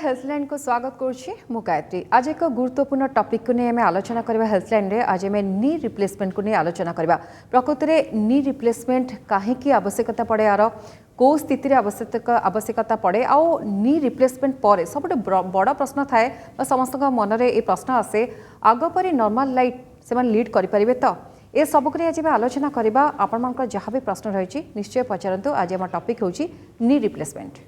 हेल्थलाइन को स्वागत करुच्ची मु गायत्री। आज एक गुरुत्वपूर्ण टॉपिक को नहीं आलोचना करबा। हेल्थलाइन रे आज आम नी रिप्लेसमेंट को नहीं आलोचना करबा। प्रकृत में नी रिप्लेसमेंट कहीं आवश्यकता पड़े, यार कौ स्थिति आवश्यकता पड़े, आउ नी रिप्लेसमेंट पर सब बड़ प्रश्न थाए समस्त मन में ये प्रश्न आसे, आगपरी नॉर्मल लाइफ से लीड करें तो ये सबक आज आलोचना करबा। आपण जहाँ भी प्रश्न रही निश्चय पचारतु। आज आम टॉपिक होची नी रिप्लेसमेंट।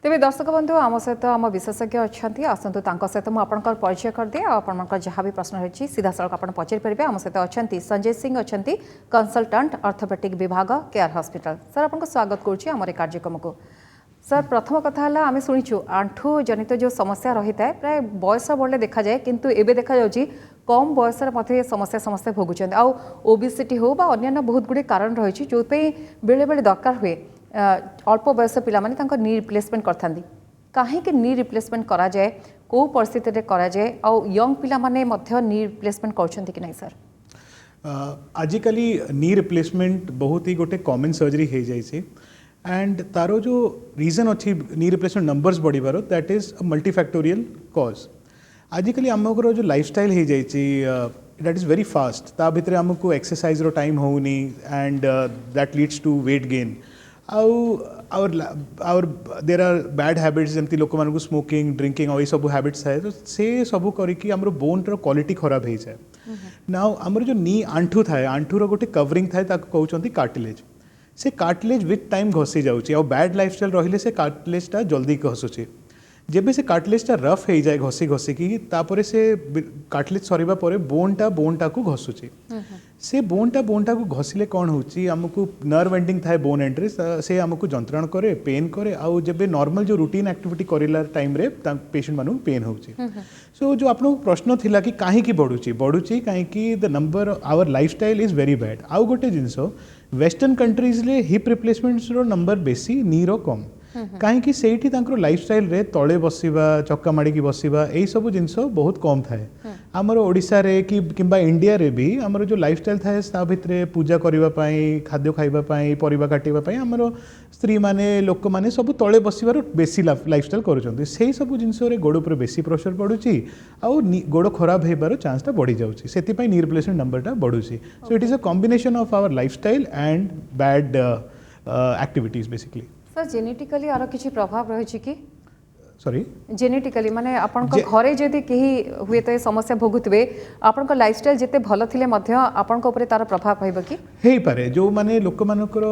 तेज दर्शक बंधु आम सहित आम विशेषज्ञ अच्छा आसतु सहित मुझे परिचय करदे। आप जहाँ भी प्रश्न रही सीधा सड़क आप पचारि पारे। आम सहित अच्छा संजय सिंह अच्छा कंसल्टेंट ऑर्थोपेडिक विभाग केयर हॉस्पिटल। सर आपको स्वागत करुच्ची आम कार्यक्रम को। सर प्रथम कथा आम शुणीचु आंठू जनित जो समस्या रही है प्राय बयस बढ़ले देखा जाए, किंतु एबे देखा जाउची कम बयस समस्या समस्या भोगुं। आउ ओबेसिटी हो बा अन्य बहुत गुड़े कारण रही जो बेले बेले दरकार हुए अल्प बयस पिला माने तांको नी रिप्लेसमेंट करथांदी। काहे कि नी रिप्लेसमेंट करा जाए, को परिस्थिति रे करा जाए, आउ यंग पिला माने मध्य नी रिप्लेसमेंट करछंती कि नहीं सर? आजिकली नी रिप्लेसमेंट बहुत ही गोटे कॉमन सर्जरी हो जाए एंड तारो जो रीजन अच्छी नी रिप्लेसमेंट नंबर्स बढ़िबार that is a multifactorial cause. आजिकली आमको जो लाइफस्टाइल हो जाए दैट इज वेरी फास्ट, ता भितर आमको एक्सरसाइज रो टाइम होनी and that leads to weight gain. Our there are bad habits जमती लोक मानक स्मोकिंग ड्रिंकिंग और ये सब हैबिट्स है, तो से सब करके आमर बोन रो क्वालिटी खराब हो जाए। नाउ आमर जो नी आंठू थाए, आंठू रो गोटे कवरिंग थाए ताको कहउचंती कार्टिलेज। से कार्टिलेज विथ टाइम घसी जाउची और बैड लाइफस्टाइल रहिले से कार्टिलेजटा जल्दी घसुची। जेबे से कार्टिलेजटा रफ हो जाए घसी घसिकी तापर से कार्टिलेज सरीबा परे बोनटा को घसुची। से बोनटा को घसिले कौन होची हमको नर्व एंडिंग थाए बोन एंड्री से हमको जंत्रण करे, पेन करे। आउ जेबे नॉर्मल जो रूटीन एक्टिविटी करिला टाइम रे पेशेंट मानु पेन होची। सो जो आपन प्रश्न थिला कि काहे की बढ़ुची काहे कि the number our lifestyle is very bad. आउ गोटे जिंसो वेस्टर्न कंट्रीज ले हिप रिप्लेसमेंट्स रो नंबर बेसी नी रो कम। कहीं से लाइफस्टाइल रे तले बसवा चक्का माड़ी बसवा यही सब जिनस बहुत कम थाए। आमर ओडिशा रे कि किंबा इंडिया रे भी आमर जो लाइफस्टाइल थाए ता भितर पूजा करने खाद्य खाइबापी परिवा काटिबापी आमर स्त्री माने लोक माने सब तले बसवार बेसी लाइफस्टाइल करुँच। से सब जिनस गोड़ पर बेसी प्रेशर पड़ुची आउ गोड़ खराब होबार चांसटा बढ़ी जाउची। सेति नी रिप्लेसमेंट नंबरटा बढ़ुची। So it is a combination of our lifestyle and bad activities basically. Sir genetically आरो किछि प्रभाव रही कि? सॉरी जेनेटिकली माने आपन को घरे जदि कहीं हुए तो समस्या भोगुतबे आपन को लाइफस्टाइल जेते भलो थिले मध्य आपन को ऊपर तार प्रभाव होइबो कि? हेई पारे जो माने लोक मानकर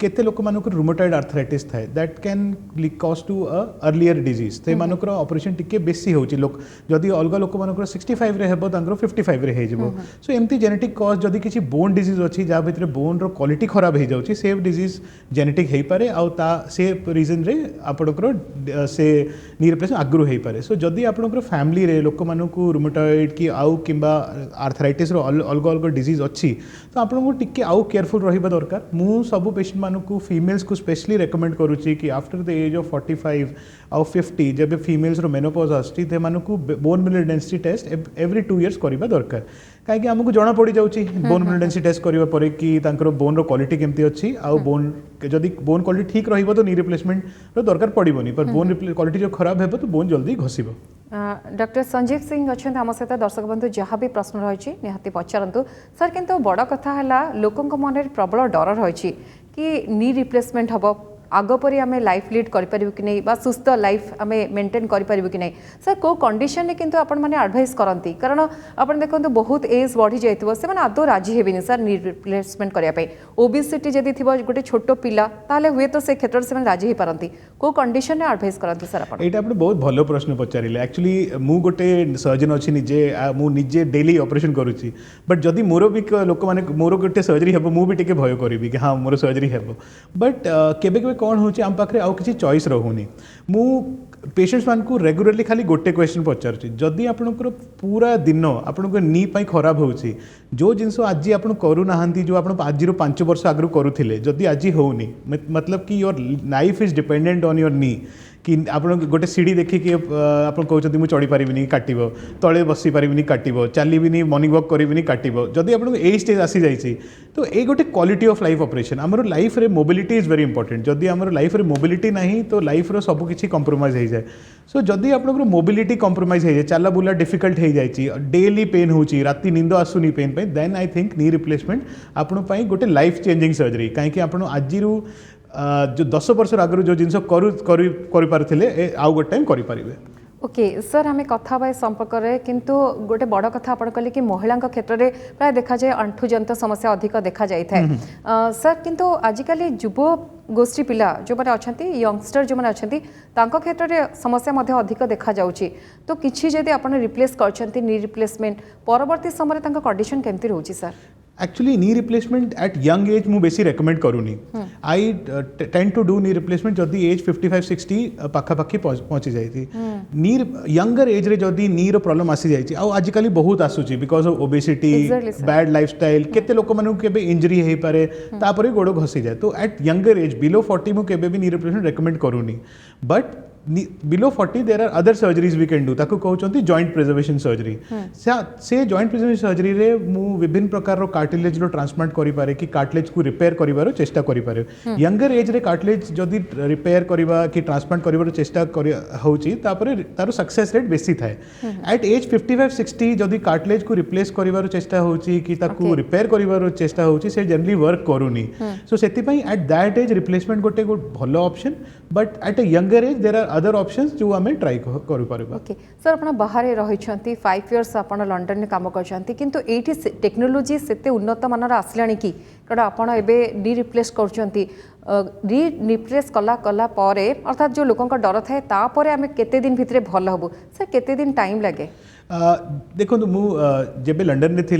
केते लोक मानकर रूमेटॉइड आर्थराइटिस थाए that can cause to a earlier disease. ते मानकर ऑपरेशन टिके बेसी होची। लोक जदि अलग लोक मानकर 65 रे हेबो तांकर 55 रे हे जेबो। सो एमती जेनेटिक कॉज जदि किछि बोन डिजीज अछि जा भितर बोन रो क्वालिटी खराब हे जाउची, से डिजीज जेनेटिक हेई पारे आउ ता से रीजन रे आपनकर से नी रिप्लेसमेंट आगु हो पारे। सो जदि आपनकर फैमिली रे लोक मानकु रूमेटॉइड कि आउ किंबा आर्थराइटिस रो अलग अलग डिजीज अच्छी तो आपको टिके आउ केयरफुल रहिबा दरकार। मु सब पेशेंट मानकु फीमेल्स को स्पेशली रेकमेंड करूची कि आफ्टर द एज ऑफ 45 आउ 50 जब फीमेल्स रो मेनोपॉज आस्ती ते मानकु bone mineral density test every 2 years करिबा दरकार। कहीं आमको जना पड़ जाऊँगी बोन मिनरल डेंसिटी टेस्ट करिबा परे कि तांकर बोन रो क्वालिटी केमती अच्छी आउ बोन जदि बोन क्वालिटी ठीक रहिबो तो नी रिप्लेसमेंट रो दरकार पड़िबोनी, पर बोन क्वालिटी जो खराब हेबो तो बोन जल्दी घसिबो। डॉक्टर संजीव सिंह अच्छा आम सहित दर्शक बंधु जहाँ भी प्रश्न रही निहाती पचारतु। सर किंतु बड़ कथा है लोकों मन में प्रबल डर रही कि नी रिप्लेसमेंट हम आगपरी आम लाइफ लीड करें कि नहीं बा सुस्थ लाइफ आम मेंटेन करें कि नहीं। सर को कंडीशन में किंतु आपण माने एडवाइस करती, कारण आपण देखो बहुत एज बढ़ी जाइए से आदौ राजी हेबेनि सर नी रिप्लेसमेंट करने। ओबेसिटी जदि थी गोटे छोट पिला ताले हुए तो से क्षेत्र से राजी हो पारती, को कंडीशन में एडवाइस करती सर आप? ये आपने बहुत भलो प्रश्न पचारे। एक्चुअली मु गोटे सर्जन अच्छी निजे मुझे डेली ऑपरेशन करुच्ची, बट जदि मोर भी लोक मैंने मोर गोटे सर्जरी हे मुझे टे भय करी कि हाँ मोर सर्जरी हे, बट केबे कौन हो आम पाखे आउ किसी चॉइस रहुनी। मु पेशेंट्स मान को रेगुलरली खाली गोटे क्वेश्चन पचारुची, जदि आपनकर पूरा दिन आपनकर नी पाई खराब होची जो जिनस आज आप करूना जो आप आज 5 वर्ष आगु करुले जदि आज होनी मतलब कि your life is dependent on your knee कि आप गोटे सीढ़ी देखिए आप कहते मुझे चढ़ी पारिनी काटब तले बसी पारिनी काटब चलनी मॉर्निंग वॉक करी काटब जदि आपको यही स्टेज आसी जाइए तो ये गोटे क्वालिटी ऑफ लाइफ ऑपरेशन आमर लाइफ रे मोबिलिटी इज वेरी इंपोर्टेंट जदि आमर लाइफ रे मोबिलिटी नहीं तो लाइफ रो सब किसी कंप्रोमाइज हो जाए सो जदि आप मोबिलिटी कंप्रोमाइज हो जाए चला बुला डिफिकल्ट हो जाए डेली पेन होची राति नींद आसुनी पेन पे then I think knee replacement आपण गोटे लाइफ चेंजिंग सर्जरी कहीं आप आज जो 10 वर्ष आगु जो जिन करें आउ गोटे टाइम करें ओके सर आम कथा बा संपर्क में किंतु गोटे बड़ कथा आप कहले कि महिला क्षेत्र में प्राय देखा जाए आंठुजनित समस्या अधिक देखा जाए सर किंतु आजिकल युव गोष्ठी पिला जो मैंने अच्छा यंगस्टर जो मैंने अच्छा क्षेत्र में समस्या मध्य अधिक देखा जाउची तो किसी जदि आप रिप्लेस कर नी रिप्लेसमेंट परवर्ती समय कंडीशन केमती रोची sir actually knee replacement at young age मु बेसी रेकमेंड करूनी I tend to do knee replacement जदि एज 55-60 पाखापाखि पहुंची जाती नी यंगर एज रे जदि नी रो प्रॉब्लम आसी जाइए आजिकल बहुत आसूची because of obesity bad lifestyle केते लोक मानू केबे इंजरी हे पारे तापरे गोड़ घसी जाए तो एट यंगर एज बिलो 40 मु केबे भी नी रिप्लेसमेंट रेकमेंड करूनी but below 40 there are other surgeries we can do ताको कहते जॉइंट प्रिजर्वेशन सर्जरी से जॉइंट प्रिजर्वेशन सर्जरी रे मु विभिन्न प्रकार कार्टिलेज रो ट्रांसप्लांट करि पारे कि कार्टिलेज को रिपेयर करिवार चेष्टा करि पारे यंगर एज रे कार्टिलेज जदि रिपेयर करिवा कि ट्रांसप्लांट करिवार चेष्टा होची तापरे तारो सक्सेस रेट बेसी थाए एट एज 55-60 जदि कार्टिलेज को रिप्लेस करिवार चेष्टा होची कि ताको रिपेयर करिवार चेष्टा होची से जनरली वर्क करूनी सो सेति पई एट दैट एज रिप्लेसमेंट गोटे भलो option but at a younger age there are other options जो आम ट्राई करि पारबा ओके सर आपण बाहर रही 5 इयर्स आपण लंडन में काम करछंती किंतु एठी टेक्नोलोजी सेते उन्नत मानर आसलानी कि कारण आपण एबे डी रिप्लेस करछंती डी रिप्लेस कला परे अर्थात जो लोगों का डर थाए तापरे आमे केते दिन भितरे भल हबो सर केते दिन टाइम लागे देखो मु जेबे लंडन में थी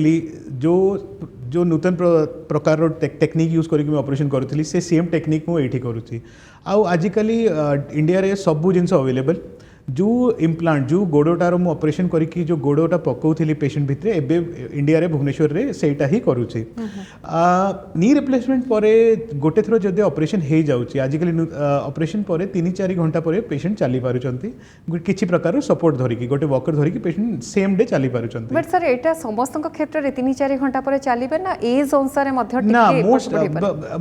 जो नूतन प्रकार टेक्निक यूज करके ऑपरेशन करूँ से सेम टेक्निक मुझे करुँची आजिकली इंडिया रे सब जिनस अवेलेबल जो इम्प्लांट जो गोड़टार मु ऑपरेशन करके जो गोड़टा पकाउली पेशेंट भितर एबे इंडिया रे भुवनेश्वर रे सेटा ही करूची नी रिप्लेसमेंट पर गोटे थर जदि ऑपरेशन हो जाउची आजिकली ऑपरेशन पर 3-4 घंटा पर पेशेंट चली पारुचंती किछि प्रकार सपोर्ट धरिकी गोटे वॉकर धरिकी पेशेंट सेम डे चली पारुचंती बट सर एटा समस्त क्षेत्र रे 3-4 घंटा पर चलीबे ना एज अनुसार मध्य ना मोस्ट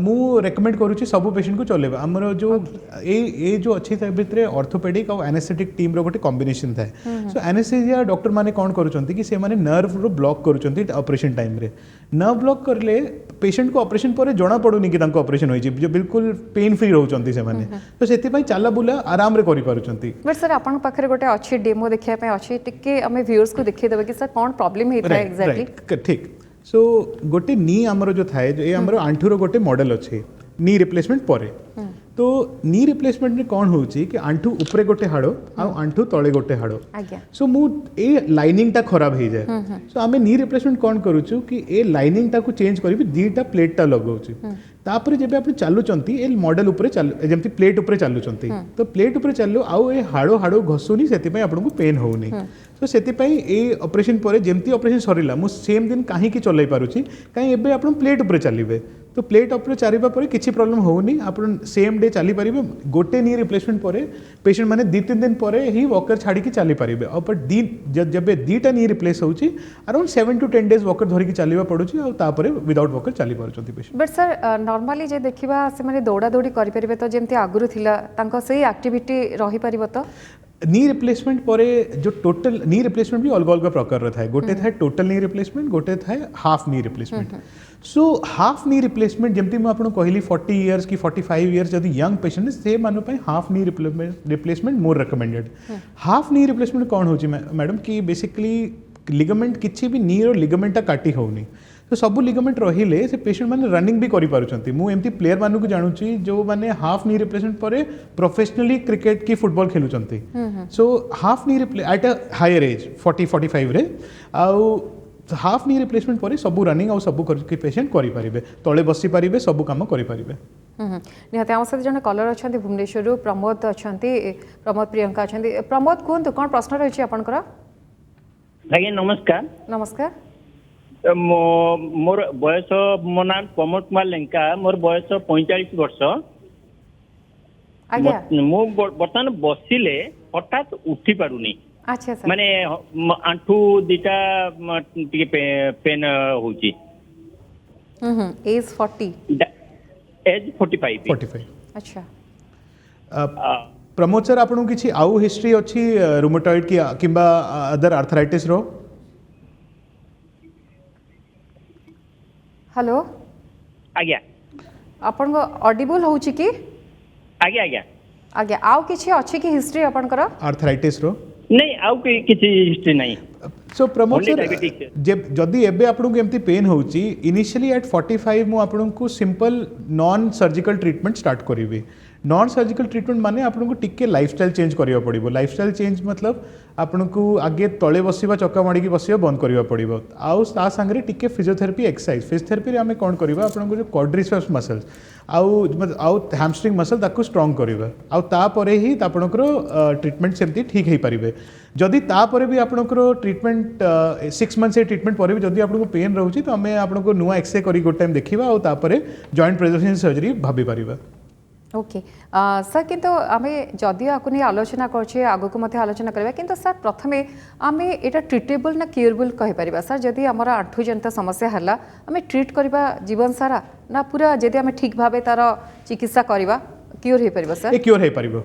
मु रेकमेंड करूची सब पेशेंट को चलेबा हमर जो ए जो अछि त भितर ऑर्थोपेडिक और एनेस्थेटिक टीम रो गोटे कॉम्बिनेशन थाए सो एनेस्थेसिया डॉक्टर माने कोन करूचंती कि से माने नर्व रो ब्लॉक करूचंती ऑपरेशन टाइम रे नर्व ब्लॉक करले पेशेंट को ऑपरेशन पर जणा पडुनी कि तांको ऑपरेशन होई जो बिल्कुल पेन फ्री रहउचंती से माने तो सेति पई चाला बुला आराम रे करि पारुचंती बट सर आपन पाखरे गोटे अच्छी डेमो देखिया पे अच्छी टिके हमें व्यूअर्स को देखिए देबे कि सर कोन प्रॉब्लम हेता है एग्जैक्टली ठीक सो गोटे नी हमर जो थाए जो ए हमर आंठुरो गोटे मॉडल अछि नी रिप्लेसमेंट परे तो नी रिप्लेसमेंट में कौन होची कि आंठू ऊपर गोटे हाड़ आ आंठू तले गोटे हाड़ सो मु ए लाइनिंग टा खराब हो जाए सो आमे नी रिप्लेसमेंट कौन करूछु कि ए लाइनिंग टा को चेंज करी दीटा प्लेट टा लगाउछु तापर जेबे आप चलुचंती ए मॉडल ऊपर चालू जेमती प्लेट ऊपर चलुचंती तो प्लेट ऊपर चलु आउ ए हाड़ो हाड़ो घसुनी सेति पई आपनको पेन होउनी तो सेति पई ए ऑपरेशन परे जेमती ऑपरेशन सरिला मु सेम दिन काहे की चलै पारुची काहे एबे आपण प्लेट ऊपर चलिबे तो प्लेट ऊपर चलिबा परे किछि प्रॉब्लम होउनी आपण सेम डे चली पारिबे गोटे नी रिप्लेसमेंट परे पेशेंट माने 2-3 दिन परे ही वॉकर छाड़ी की चली पारिबे और जबे दीटा नी रिप्लेस होउची अराउंड 7 to 10 days वॉकर धरि की चलिबा पडुची और तापरे विदाउट वॉकर चली पारुचंती पेशेंट बट सर नॉर्मली जे देखिबा से माने दौड़ा दौड़ी करि परिबे तो जेमती आगुरु थिला तांको सही एक्टिविटी रही परिबो तो नी रिप्लेसमेंट पर जो टोटल नी रिप्लेसमेंट भी अलग अलग प्रकार थाए गोटे थाए टोटल नी रिप्लेसमेंट गोटे थाए half knee replacement so half knee replacement जमती मैं आपको कहली 40 इयर्स की 45 इयर्स जदि यंग पेशेंट से मान हाफ नी रिप्लेसमेंट मोर रिकमेंडेड हाफ नी रिप्लेसमेंट कौन हो मैडम कि बेसिकली लिगामेंट किसी भी नी रो लिगामेंटा काटी होनी तो सब लिगामेंट रहिले से पेशेंट माने रनिंग भी करि पारुचंती मु एमती प्लेयर मानु को जानुची जो माने हाफ नी रिप्लेसमेंट परे प्रोफेशनली क्रिकेट की फुटबॉल खेलुचंती so half knee at a higher age 40-45 रे आउ हाफ नी रिप्लेसमेंट पर सब रनिंग और सब पेशेंट करि पारिबे तळे बसी पारिबे सब काम करि पारिबे निहाते आम सहित जन कलर अच्छा भुवनेश्वर प्रमोद अच्छा प्रमोद प्रियंका अच्छा प्रमोद कहतु कौन प्रश्न रही आपंकर आज्ञा नमस्कार नमस्कार मोर बयस मो नाम प्रमोद कुमार लेंका मोर बयस 45 वर्ष आज्ञा मु बर्तमान बसिले हठात उठी पारुनी अच्छा सर माने आंठू दिटा टिके पेन होची एज 40 एज 45 45 अच्छा प्रमोद सर आपन किछि आउ हिस्ट्री अछि रुमेटॉइड की किंबा अदर आर्थराइटिस रो हेलो आज्ञा आपन ऑडिबल होची कि आज्ञा आज्ञा आज्ञा आउ किछि अछि कि हिस्ट्री आपनकर आर्थराइटिस रो नहीं आउ किछि हिस्ट्री नहीं सो प्रमोद Only सर diabetic. जदि एबे आपन एमती पेन होची इनिशियली एट 45 मु आपन को simple non surgical treatment start करिवे नॉन सर्जिकल ट्रीटमेंट माने आपन को टिके लाइफस्टाइल चेंज करिया पड़िबो लाइफस्टाइल चेंज मतलब आपन को आगे तळे बसिबा चक्का माडी की बसिबा बंद करिया पड़िबो आउ ता संगरे टिके फिजियोथेरेपी एक्सरसाइज फिजियोथेरेपी रे हमें कोन करिबा आपन को जो क्वाड्रिसेप्स मसल्स आउ हैमस्ट्रिंग मसल ताको स्ट्रांग करिबा आउ ता परे ही आपनकर ट्रीटमेंट सेमती ठीक हे परिबे जदि ता परे भी आपनकर ट्रीटमेंट 6 मंथ से ट्रीटमेंट परे भी जदि आपन पेन रहउची तो हमें आपन को नुवा एक्सरे करी गोट टाइम देखिबा आउ ता परे जॉइंट प्रेजेंटेशन सर्जरी भाबी परिबा ओके सर किंतु आमे जदि आकु नहीं आलोचना करछे आगु को मथे आलोचना करबा किंतु सर प्रथमे आमे एटा ट्रीटेबल ना क्यूरेबल कहि परिबा सर जदि हमरा आंठु जंत समस्या हला आमे ट्रीट करबा जीवन सारा ना पूरा जदि आमे ठीक भाबे तार चिकित्सा करबा क्यूर हे परिबा सर ए क्योर हे परिबो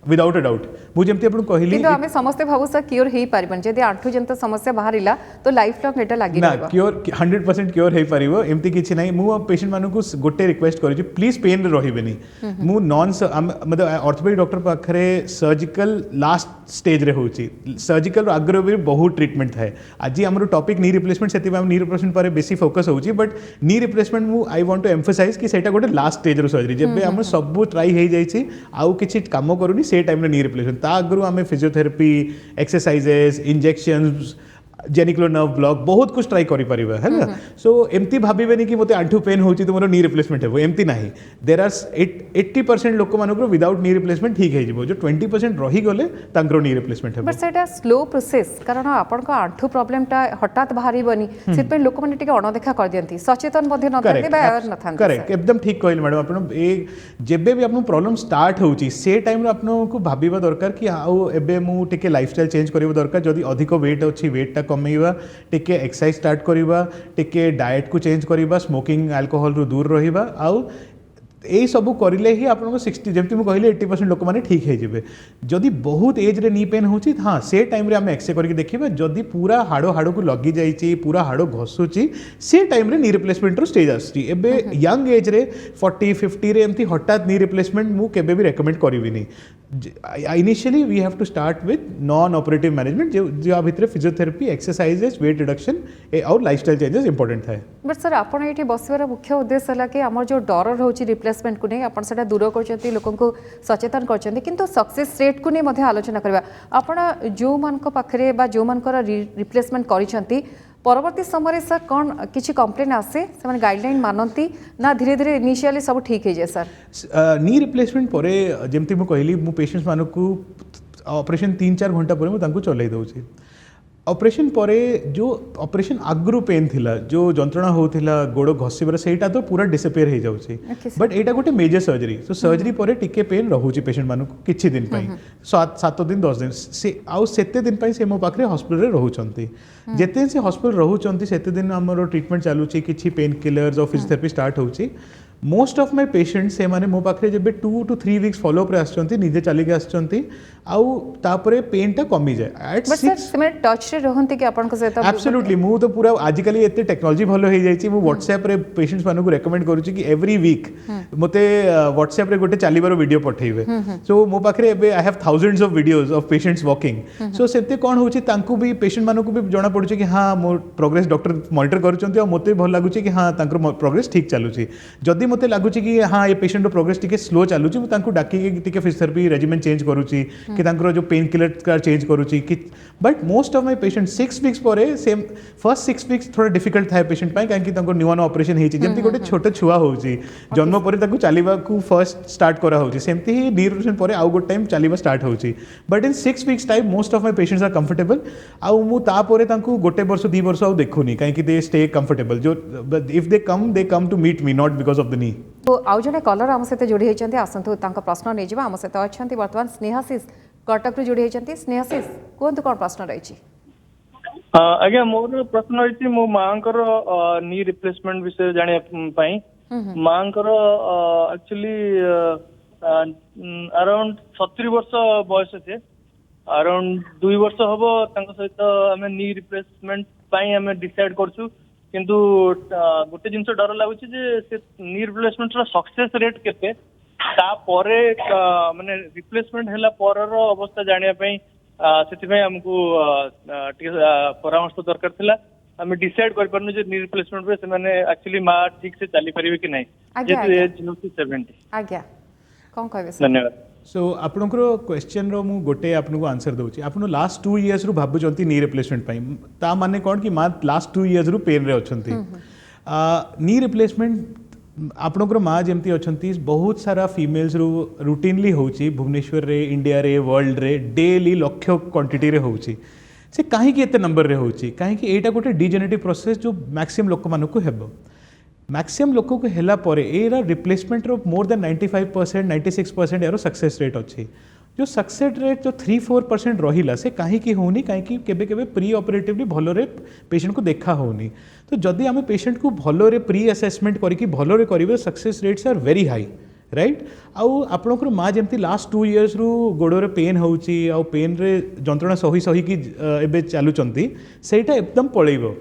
विदाउट अ डाउट मु जेमती आपन कहली किंतु आमे समस्ते भाबु सर क्यूर हे परिबन जदि आंठु जंत समस्या बाहरिला तो लाइफ लॉन्ग एटा लागि ना रहबा क्योर 100% क्योर हे परिबो एमती किछि नै मु पेशेंट मानु को गोटे रिक्वेस्ट करै छी प्लीज पेन रहिबेनी मु नॉन मतलब ऑर्थोपेडिक डॉक्टर पाखरे सर्जिकल लास्ट स्टेज रे होची सर्जिकल आग्रो भी बहुत ट्रीटमेंट थाए आज हमर टॉपिक नी रिप्लेसमेंट सेति हम नी रिप्लेसमेंट पर बेसी फोकस होची बट नी रिप्लेसमेंट मु आई वांट टू एम्फसाइज कि सेटा गोटे लास्ट स्टेज रो सर्जरी जेबे हम सब ट्राई हे जाई छी आउ किछि काम करूनी से टाइम रे नी रिप्लेसमेंट ता आगु आम physiotherapy exercises injections genicular nerve block बहुत कुछ ट्राई करि परिबा है ना सो एमती भाबिबेनी कि मते आंठू पेन होची तो मोर नी रिप्लेसमेंट हेबो एमती नाही देयर आर 80% लोक मानको विदाउट नी रिप्लेसमेंट ठीक हे जिवो जो 20% रही गले तांकरो नी रिप्लेसमेंट हेबो बट सेटा स्लो प्रोसेस कारण आपन को आंठू प्रॉब्लम टा हठात बाहरी बनी सित लोक माने टिके अनदेखा कर दियंती सचेतन मध्ये न थाते बा न थाते करेक्ट एकदम ठीक कहल मैडम आपन ए जेबे भी आपन प्रॉब्लम स्टार्ट होची से टाइम रे आपन को भाबिबा दरकार कि आउ एबे मु टिके लाइफस्टाइल चेंज करिबो दरकार जदी अधिक वेट अछि वेट टा कमेइबा टिके एक्सरसाइज स्टार्ट करिबा टिके डाइट को चेंज करिबा स्मोकिंग अल्कोहल रु दूर रहिबा आउ यही सब करें ही आप 60 जमी कहली 80% लोक मैंने ठीक है जब जदि बहुत एज रे नी पेन होची हाँ से टाइम रे आम एक्सरे करके देखा जदि पूरा हाड़ हाड़ को लगी जाइए पूरा हाड़ घसुची से टाइम रे नी रिप्लेसमेंट रो स्टेज आसुची एबे यंग एज रे 40-50 रे एमती हठात नी रिप्लेसमेंट मु केबे भी रेकमेंड करिविनी initially we have to start with non operative management जो भितर फिजियोथेरेपी एक्सरसाइजेस वेट रिडक्शन और लाइफस्टाइल चेंजेस इंपोर्टेंट है बट सर आपन ये बसवार मुख्य उद्देश्य है कि आम जो डर रोचे रिप्लेसमेंट को नहीं आपन सेटा दूर कर लोक को सचेतन कर किंतु सक्सेस रेट को नहीं आलोचना करबा आपन जो मान पाखरे बा जो मानकर रिप्लेसमेंट करिसेंती परवर्ती समय सर कौन किसी कंप्लेन आसे से गाइडलाइन मानती ना धीरे धीरे इनिशियली सब ठीक है जे सर नी रिप्लेसमेंट पर जमती मुझे कहली मु पेशेंट्स मानक ऑपरेशन 3-4 घंटा पर मुझे चलाई दूसरी ऑपरेशन पर जो ऑपरेशन आगु पेन थिला जो जंत्रणा होता गोड़ घसीबार सेटा तो पूरा डिसअपियर हो जाऊँगी बट एटा गोटे मेजर सर्जरी तो सर्जरी पर टिके पेन रोचे पेशेंट मानक किछि दिन 7 दिन 10 दिन से आउ सेते दिन से मो पाखरे हॉस्पिटल रे रहउचंती जेते दिन से हॉस्पिटल रहउचंती सेते दिन हमर ट्रीटमेंट चालुची किछि पेन किलर्स और फिजियोथेरेपी स्टार्ट होउची मोस्ट ऑफ माय पेशेंट्स से माने मो पाखरे जब 2 to 3 वीक्स फॉलो अप रे आछंती निजे चली के आछंती आउ तापरे पेन टा कमी जाए एट 6 से टच रे रहंती कि आपन को से एब्सोल्युटली मु तो पूरा आजिकली एते टेक्नोलॉजी भलो हो जाई छी मु व्हाट्सएप रे पेशेंट्स मानको रेकमेंड करू छी कि एवरी वीक मते व्हाट्सएप रे गोटे चालीबार वीडियो पठेइबे सो मो पाखरे एबे I have thousands of videos of patients walking so सेते कोन होची तांकू भी पेशेंट मानको भी जणा पडु छी कि हां मोर प्रोग्रेस डॉक्टर मॉनिटर करूचंती और मते भल लागु छी कि हां तांकर प्रोग्रेस ठीक चालू छी जदी जदि मते लागुची कि हाँ ये पेशेंट प्रोग्रेस टिके स्लो चलुची मु तांको डाकी टिके फिजियोथेरेपी रेजिमेंट चेंज करूची कि तांकर जो पेन किलर का चेंज करूची कि but most of my patient 6 weeks परे सेम फर्स्ट 6 वीक्स थोड़ा डिफिकल्ट थाए पेशेंट पाई काहे कि तांको न्यून ऑपरेशन हेची जेमति गोटे छोटे छुआ होची जन्म परे ताको चालीबा को फर्स्ट स्टार्ट करा होची सेमति ही नी रिप्लेसमेंट परे आउ गुड टाइम चालीबा स्टार्ट होची but in 6 weeks time most of my patients are comfortable आउ मु ता परे तांको गोटे वर्ष 2 वर्ष आउ देखुनी काहे कि दे स्टे कंफर्टेबल जो if they come to meet me not because of the knee तो आउ जने कलर आम सहित जोड़ी होती आसतु प्रश्न नहीं आम सहित अच्छा बर्तमान स्नेहाशीष कटक जोड़ी होती स्नेहाशीष कहतु कौन प्रश्न रही आज्ञा मोर प्रश्न रही मो माँकर नी रिप्लेसमेंट विषय जाने माँकर एक्चुअली अराउंड 70 वर्ष बयस थे अराउंड 2 वर्ष हम सहित आम नी रिप्लेसमेंट आम डिसाइड करछु किंतु गोटे जिनस डर लगुच नी रिप्लेसमेंट सक्सेस रेट केते तापरे माने रिप्लेसमेंट हैला परर अवस्था जानिया पई सेति हमको परामर्श दरकार थिला आम डिसाइड कर परनु जे नी रिप्लेसमेंट पे से माने एक्चुअली मा ठीक से चली परिबे कि नहीं जेतु एज 70 आज्ञा कोन कहबे सर धन्यवाद सो आपणकर क्वेश्चन रो मु गोटे आपको आंसर दूची आप लास्ट 2 इयर्स रु भाबुचंती नी रिप्लेसमेंट पाई ता माने कोन कि माँ लास्ट 2 इयर्स रु पेन रे अछंती नी रिप्लेसमेंट आपणकर माँ जमती अछंती बहुत सारा फीमेल्स रु रूटीनली होची भुवनेश्वर रे इंडिया रे वर्ल्ड रे डेली लक्ष क्वांटिटी रे होची से काहे कि एते नंबर रे होची काहे कि एटा गोटे डिजेनेटिव प्रोसेस जो मैक्सिमम लोक मानको हेबो मैक्सिमम लोक को हेला परे एरा रिप्लेसमेंट रो मोर देन 95% 96% यार सक्सेस रेट अच्छी जो सक्सेस रेट जो 3-4% रहिला से कहीं की होनी कहीं केबे केबे प्री ऑपरेटिवली भलोरे पेशेंट को देखा होनी तो जदि आम पेशेंट को भलोरे प्री असेसमेंट करके भलोरे करिवे success rates are very high right आउ आपणकर माँ जमती लास्ट 2 इयर्स रु गोड़े पेन होची आउ पेन रे जंत्रणा सही सही की एबे चालुचंती सेटा एकदम पळेइबो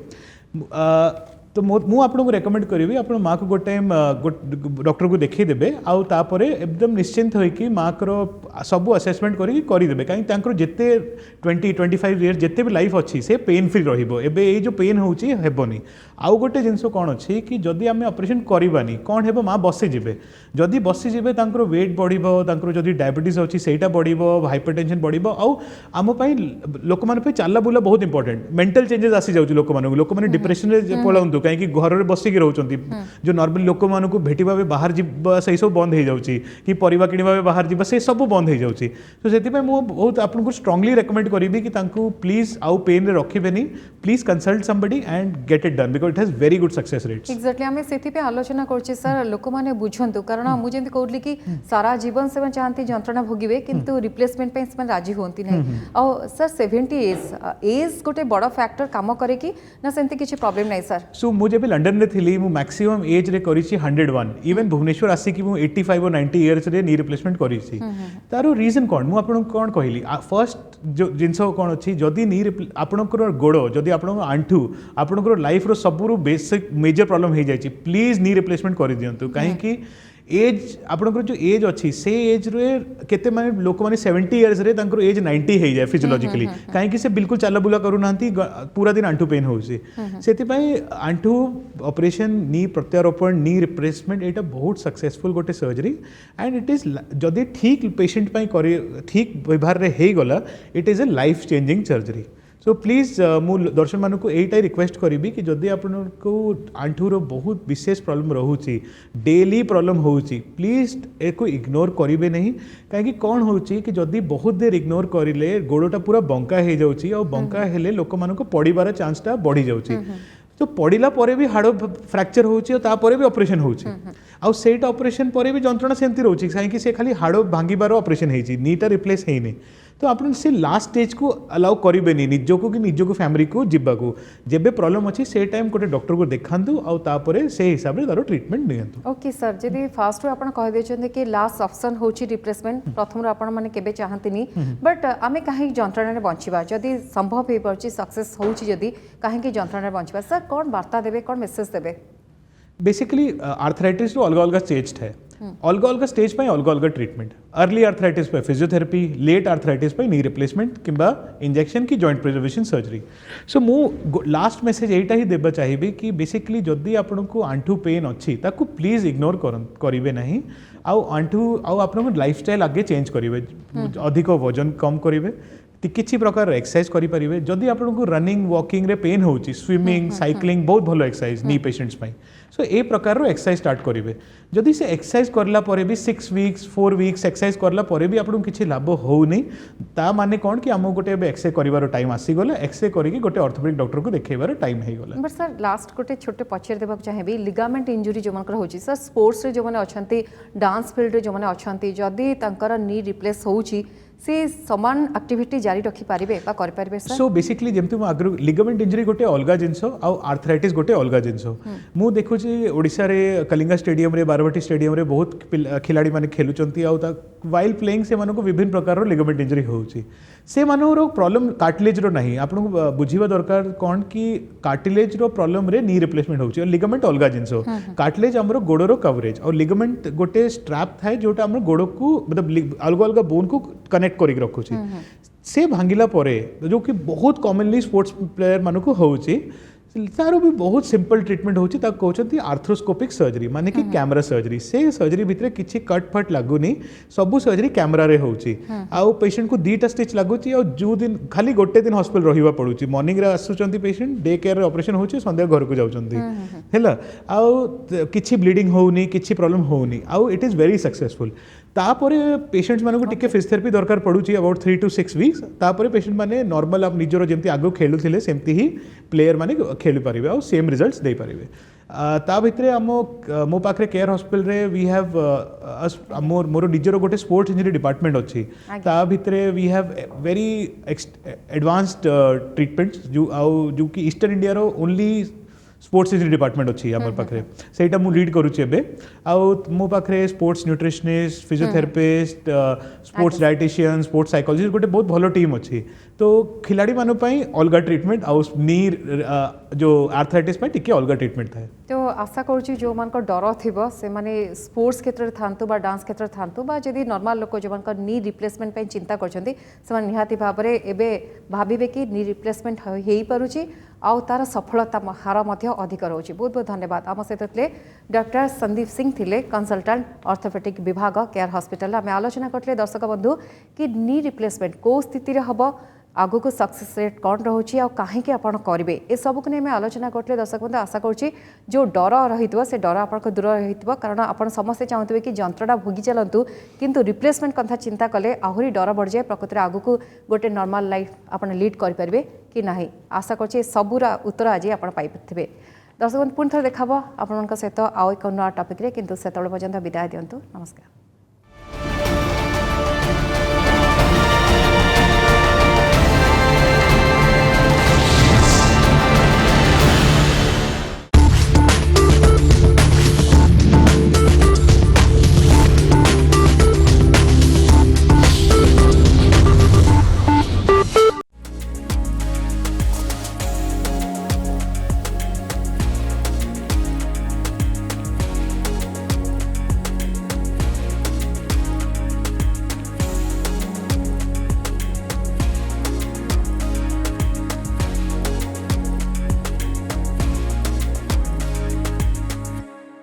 तो मु आपको रेकमेंड करी आप माँ को गोटे टाइम डॉक्टर को देखी देबे आउ तापरे एकदम निश्चिंत होइकी माँ को सब असेसमेंट करदेवे कहीं जिते 20-25 इयर्स जिते भी लाइफ अच्छी से पेन फ्री रहिबो एबे ये जो पेन होची हेबनी आउ गोटे जिनस कौन अच्छी कि जदि आम ऑपरेशन करवानी कौन हेबो माँ बसीजे जदि बसीजे तांकर वेट बढ़िबो तांकर जदि डायबिटीज अच्छी सेटा बढ़िबो हाइपरटेंशन बढ़िबो आउ आम पई लोक माने चला बुला बहुत इंपोर्टेंट मेंटल चेंजेस आसी जाउची लोक माने डिप्रेशन रे पळाउंतु कहीं घर में बसिक रोचंती जो नॉर्मली लोक मानक भेटा बाहर जीवा से सब बंद हो जाउची कि परिवा किणवा बाहर जीवा से सब बंद हो जाउची तो सेति पे मु बहुत आपको स्ट्रांगली रेकमेंड करी कि तांको प्लीज आउ पेन रे रखिबेनी please consult somebody and get it done because it has very good success rates exactly आमे सेति पे आलोचना करछि सर लोक माने बुझंतु कारण मु जेंति कहली कि सारा जीवन से चाहती जंत्रणा भोगिबे किंतु रिप्लेसमेंट पे से राजी होंती नहीं आ सर 70 एज गोटे बड़ फैक्टर काम करे कि ना सेंति किछि प्रॉब्लम नहीं सर सो मुझे भी लंडन रे थी मु मैक्सिमम एज रे करिछि 101 इवन भुवनेश्वर आसिक मु 85 और 90 इयर्स रे नी रिप्लेसमेंट करिछि तारो रीजन कोन मु आपन कोन कहली फर्स्ट जो जिंस कोन अछि जदी नी आपनकर गोड़ो जदी आपन आंठू आपनकर लाइफ रो सबरु बेसिक मेजर प्रॉब्लम हे जायछि प्लीज नी रिप्लेसमेंट करि दियंतु काहे कि एज आपनकर जो एज अच्छी से एज रे केते माने लोक माने 70 इयर्स रे तांकर एज 90 हे जाय फिजियोलॉजिकली काहे कि से बिल्कुल चला बुला करू नांती पूरा दिन आंठू पेन होउसी सेति पई आंठू ऑपरेशन नी प्रत्यारोपण नी रिप्लेसमेंट एटा बहुत सक्सेसफुल गोटे सर्जरी एंड इट इज जदी ठीक पेशेंट पई करे ठीक व्यवहार रे हे गला it is a life changing surgery so please मु दर्शक मान को यही रिक्वेस्ट करी कि जदि आपको आंठूर बहुत विशेष प्रॉब्लम रोचे डेली प्रॉब्लम होची प्लीज एको इग्नोर करेंगे नहीं कहीं कौन होची कि जदि बहुत देर इग्नोर करें गोड़टा पूरा बंका हो जाऊँगी और बंका हेले लोक मान पड़ार चांसटा बढ़ी जाऊँगी तो पड़ा पर भी हाड़ फ्रैक्चर होपर भी ऑपरेशन होटा ऑपरेशन पर भी जंत्रणा सेमती रोचे कहीं से खाली हाड़ भांगार ऑपरेशन होती नीटा रिप्लेस होनी तो आप से लास्ट स्टेज को अलाउ करेंगे निजको कि निजको फैमिली को जीवाको जेबे प्रॉब्लम अच्छी से टाइम गोटे डॉक्टर को देखांतु और तापरे से हिसाब से तार ट्रीटमेंट नियंतु ओके सर जदि फास्ट आपण कह देछन कि लास्ट ऑप्शन होची रिप्लेसमेंट प्रथम आपण माने केबे चाहंतिनी बट आमे काहे जंत्रणा रे बंचिबा जदि संभव हे परची सक्सेस होची जदि काहे कि जंत्रणा रे बंचिबा सर कोन वार्ता देबे कोन मेसेज देबे बेसिकली आर्थराइटिस रो अलग अलग स्टेज है अलग अलग स्टेज पे अलग अलग ट्रीटमेंट अर्ली आर्थराइटिस पे फिजियोथेरेपी लेट आर्थराइटिस पे नी रिप्लेसमेंट किंबा इंजेक्शन की जॉइंट प्रिजर्वेशन सर्जरी सो मु लास्ट मेसेज एटा ही देबा चाहिए कि बेसिकली जदि आपको आंठू पेन अच्छी ताकू प्लीज इग्नोर करेंगे नहीं आउ आंठू आउ आपन लाइफस्टाइल आगे चेंज करेंगे अधिक वजन कम करेंगे किसी प्रकार एक्सरसाइज करेंगे जदि आपको रनिंग वॉकिंग रे पेन होची स्विमिंग साइक्लिंग बहुत भलो एक्सरसाइज नी पेशेंट्स पाई सो ए प्रकार रो एक्सरसाइज स्टार्ट करेंगे जदि से एक्सरसाइज करला परे भी 6 वीक्स 4 वीक्स एक्सरसाइज करला परे भी आपको किसी लाभ होनी ता माने कौन कि आम गोटे एक्सरसाइज करिवार टाइम आसीगला एक्सरसाइज करके गोटे ऑर्थोपेडिक डॉक्टर को देखेबार टाइम हो गला बट सर लास्ट गोटे छोटे पचार देवाक चाहिए लिगामेंट इंजुरी जो मनकर होची सर स्पोर्ट्स रे जो माने अछंती डांस फील्ड रे जो माने अछंती जदि तांकर नी रिप्लेस होची से समान एक्टिविटी जारी रखी पारिबे बा कर पारिबे सर सो बेसिकली जेमति मु आगु लिगामेंट इंजरी गोटे अलगा जिंसो आ आर्थराइटिस गोटे अलगा जिंसो मु देखुची ओडिसा रे कलिंगा स्टेडियम रे बारवाटी स्टेडियम रे बहुत खिलाड़ी माने खेलुचंती आ वाइल प्लेइंग से मानको विभिन्न प्रकार रो लिगामेंट इंजरी होउची से मानो प्रॉब्लम कार्टिलेज रो नहीं आपन बुझीबा दरकार कोन कि कार्टिलेज रो प्रॉब्लम रे नी रिप्लेसमेंट होउची और लिगामेंट अलगा जिंसो कार्टिलेज हमरो गोडो रो कवरेज और लिगामेंट गोटे स्ट्रैप थाए जोटा हमरो गोडो को मतलब अलग अलग बोन को कनेक्ट करिक रखुची से भांगिला परे जो कि बहुत कॉमनली स्पोर्ट्स प्लेयर मानको होउची तार भी बहुत सिंपल ट्रीटमेंट होची ता कहउछंती आर्थ्रोस्कोपिक सर्जरी माने कि कैमरा सर्जरी से सर्जरी भितरे किछि कट फट लागुनी सबु सर्जरी कैमरा रे होची आ पेशेंट को 2टा स्टिच लागुची और जो दिन खाली गोटे दिन हॉस्पिटल रहिबा पडुची मॉर्निंग रे आसुचंती पेशेंट डे केयर रे ऑपरेशन होची संध्या घर को जाउचंती हैला आ किछि ब्लीडिंग होउनी किछि प्रॉब्लम होउनी आ इट इज वेरी सक्सेसफुल तापरे पेशेंट्स मानको टिके फिजियोथेरेपी दरकार पडुची अबाउट 3 to 6 वीक्स तापरे पेशेंट माने नॉर्मल आप निजरो जेमती आगो खेलुथिले सेमती ही प्लेयर माने खेली पारिबे और सेम रिजल्ट्स दे पारिबे ता भितरे मो पाखरे केयर हॉस्पिटल रे वी हैव मोर निजरो गोटे स्पोर्ट्स इंजरी डिपार्टमेंट अच्छी ता भितरे we have very advanced treatments जो कि ईस्टर्न इंडिया रो ओनली स्पोर्ट्स इंजरी डिपार्टमेंट अच्छी आम पाखे सहीटा मुझे लीड करुच्ची मो पाखे sports nutritionist physiotherapist sports dietitian sports psychologist गोटे बहुत भलो टीम अच्छी तो खिलाड़ी मानों पाई अलग ट्रीटमेंट आउ नी जो आर्थराइटिस पाई टिके अलग ट्रीटमेंट थाए तो आशा करुच्ची जो मान डर थिबो से माने स्पोर्ट्स क्षेत्र थांतु बा डांस क्षेत्र थांतु बा जदि नॉर्मल लोक जो मान नी रिप्लेसमेंट पे चिंता करछंती से मान निहाती भाबरे एबे भाबिबे कि नी रिप्लेसमेंट हेई पारुची आउ तार सफलता हार मध्य अधिक रोची बहुत बहुत धन्यवाद आम सहित थे डॉक्टर संदीप सिंह थिले कंसल्टेंट ऑर्थोपेडिक विभाग केयर हॉस्पिटल आम आलोचना करते दर्शक बंधु कि नी रिप्लेसमेंट को स्थिति रे हबो आगु को सक्सेस रेट कौन रोचे आ कहीं आपण करेंगे ए सब को नहीं आलोचना करते दर्शक बंधु आशा करुच्ची जो डर रही से डर आपको दूर रही कारण आप समस्ते चाहते कि जंत्रटा भोगी चलतु किंतु रिप्लेसमेंट कथा चिंता कले आहरी डर बढ़ जाए प्रकृति आगु को गोटे नॉर्मल लाइफ आप लीड करेंगे कि नहीं आशा कर सबूरा उत्तर आज आप पाइबे दर्शक बंधु पुणी थे देखा आपण सहित आउ एक नया टपिक किंतु से पर्यंत विदाय दिंतु नमस्कार।